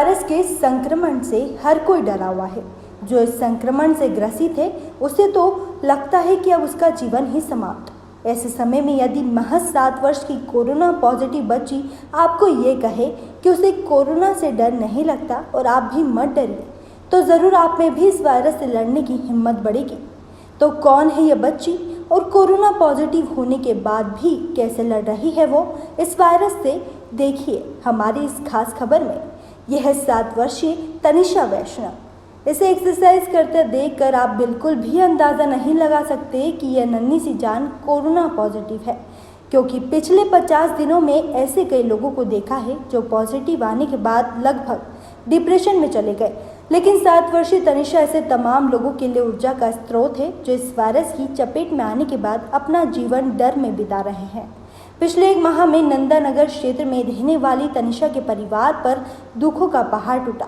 Virus के संक्रमण से हर कोई डरा हुआ है। जो इस संक्रमण से ग्रसित है उसे तो लगता है कि अब उसका जीवन ही समाप्त। ऐसे समय में यदि महज 7 वर्ष की कोरोना पॉजिटिव बच्ची आपको ये कहे कि उसे कोरोना से डर नहीं लगता और आप भी मत डरिए, तो ज़रूर आप में भी इस वायरस से लड़ने की हिम्मत बढ़ेगी। तो कौन है ये बच्ची और कोरोना पॉजिटिव होने के बाद भी कैसे लड़ रही है वो इस वायरस से, देखिए हमारी इस खास खबर में। यह है 7 वर्षीय तनिषा वैष्णव। इसे एक्सरसाइज करते देखकर आप बिल्कुल भी अंदाज़ा नहीं लगा सकते कि यह नन्ही सी जान कोरोना पॉजिटिव है, क्योंकि पिछले 50 दिनों में ऐसे कई लोगों को देखा है जो पॉजिटिव आने के बाद लगभग डिप्रेशन में चले गए। लेकिन 7 वर्षीय तनिषा ऐसे तमाम लोगों के लिए ऊर्जा का स्रोत है जो इस वायरस की चपेट में आने के बाद अपना जीवन डर में बिता रहे हैं। पिछले 1 माह में नंदानगर क्षेत्र में रहने वाली तनिषा के परिवार पर दुखों का पहाड़ टूटा।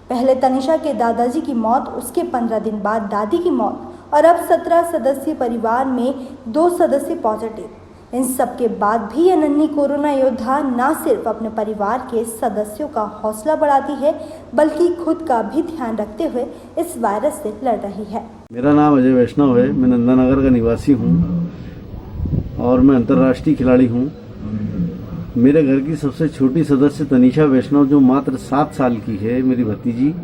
पहले तनिषा के दादाजी की मौत, उसके 15 दिन बाद दादी की मौत और अब 17 सदस्यीय परिवार में 2 सदस्य पॉजिटिव। इन सब के बाद भी यह नन्ही कोरोना योद्धा न सिर्फ अपने परिवार के सदस्यों का हौसला बढ़ाती है बल्कि खुद का भी ध्यान रखते हुए इस वायरस से लड़ रही है। मेरा नाम अजय वैष्णव है। मैं नंदानगर का निवासी हूँ और मैं अंतर्राष्ट्रीय खिलाड़ी हूँ। मेरे घर की सबसे छोटी सदस्य तनिषा वैष्णव जो मात्र 7 साल की है, मेरी भतीजी,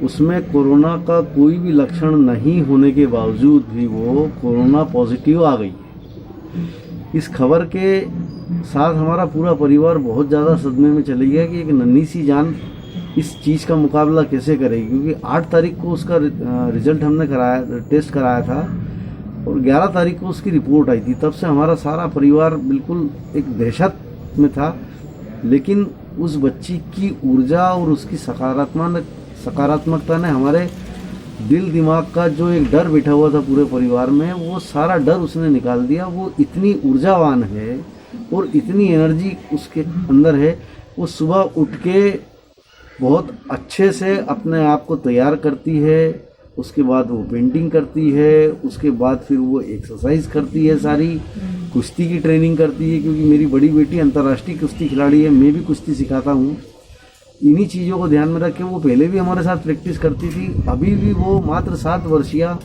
उसमें कोरोना का कोई भी लक्षण नहीं होने के बावजूद भी वो कोरोना पॉजिटिव आ गई। इस खबर के साथ हमारा पूरा परिवार बहुत ज़्यादा सदमे में चले गया कि एक नन्ही सी जान इस चीज़ का मुकाबला कैसे करेगी, क्योंकि 8 तारीख को उसका रिजल्ट हमने टेस्ट कराया था और 11 तारीख को उसकी रिपोर्ट आई थी। तब से हमारा सारा परिवार बिल्कुल एक दहशत में था। लेकिन उस बच्ची की ऊर्जा और उसकी सकारात्मकता ने हमारे दिल दिमाग का जो एक डर बैठा हुआ था पूरे परिवार में, वो सारा डर उसने निकाल दिया। वो इतनी ऊर्जावान है और इतनी एनर्जी उसके अंदर है। वो सुबह उठ के बहुत अच्छे से अपने आप को तैयार करती है, उसके बाद वो पेंटिंग करती है, उसके बाद फिर वो एक्सरसाइज करती है, सारी कुश्ती की ट्रेनिंग करती है, क्योंकि मेरी बड़ी बेटी अंतर्राष्ट्रीय कुश्ती खिलाड़ी है, मैं भी कुश्ती सिखाता हूँ। इन्हीं चीज़ों को ध्यान में रख के वो पहले भी हमारे साथ प्रैक्टिस करती थी। अभी भी वो मात्र 7 वर्षीय,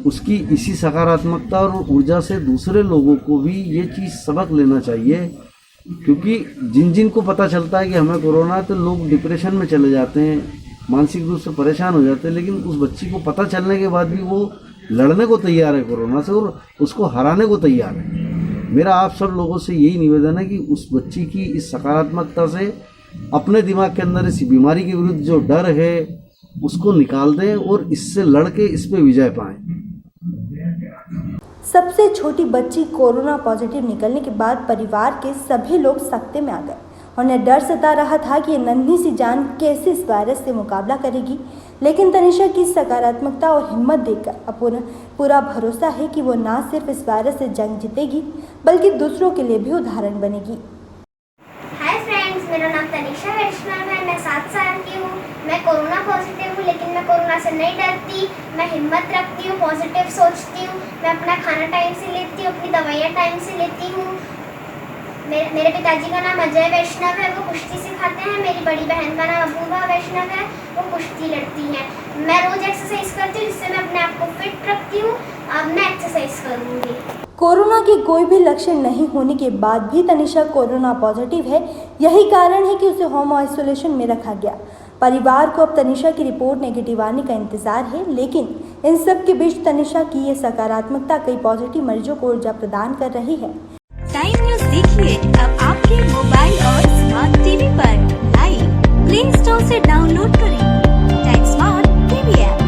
उसकी इसी सकारात्मकता और ऊर्जा से दूसरे लोगों को भी ये चीज़ सबक लेना चाहिए, क्योंकि जिन को पता चलता है कि हमें कोरोना है तो लोग डिप्रेशन में चले जाते हैं, मानसिक रूप से परेशान हो जाते हैं। लेकिन उस बच्ची को पता चलने के बाद भी वो लड़ने को तैयार है कोरोना से और उसको हराने को तैयार है। मेरा आप सब लोगों से यही निवेदन है कि उस बच्ची की इस सकारात्मकता से अपने दिमाग के अंदर इस बीमारी के विरुद्ध जो डर है उसको निकाल दें और इससे लड़ के इस पे विजय पाएं। सबसे छोटी बच्ची कोरोना पॉजिटिव निकलने के बाद परिवार के सभी लोग सकते में आ गए। उन्हें डर सता रहा था कि ये नन्ही सी जान कैसे इस वायरस से मुकाबला करेगी। लेकिन तनिषा की सकारात्मकता और हिम्मत देखकर पूरा भरोसा है कि वो ना सिर्फ इस वायरस से जंग जीतेगी बल्कि दूसरों के लिए भी उदाहरण बनेगी। हाय फ्रेंड्स, मेरा नाम तनिषा वैष्णव है। मैं 7 साल की हूँ। मैं कोरोना पॉजिटिव हूँ, लेकिन मैं कोरोना से नहीं डरती। मैं हिम्मत रखती हूँ, पॉजिटिव सोचती हूँ। मैं अपना खाना टाइम से लेती हूँ, अपनी दवाइयाँ टाइम से लेती हूँ। मेरे पिताजी का नाम अजय वैष्णव है, वो कुश्ती सिखाते हैं। मेरी बड़ी बहन का नाम अपूर्वा वैष्णव है, वो कुश्ती लड़ती हैं। मैं रोज़ एक्सरसाइज करती हूँ, जिससे मैं अपने आप को फिट रखती हूँ। अब मैं एक्सरसाइज करूँगी। कोरोना के कोई भी लक्षण नहीं होने के बाद भी तनिषा कोरोना पॉजिटिव है। यही कारण है कि उसे होम आइसोलेशन में रखा गया। परिवार को अब तनिषा की रिपोर्ट नेगेटिव आने का इंतजार है, लेकिन इन सब के बीच तनिषा की ये सकारात्मकता कई पॉजिटिव मरीजों को ऊर्जा प्रदान कर रही है। टाइम न्यूज़ देखिए अब आपके मोबाइल और स्मार्ट टीवी पर। लाइव प्ले स्टोर से डाउनलोड करें टाइम स्मार्ट टीवी ऐप।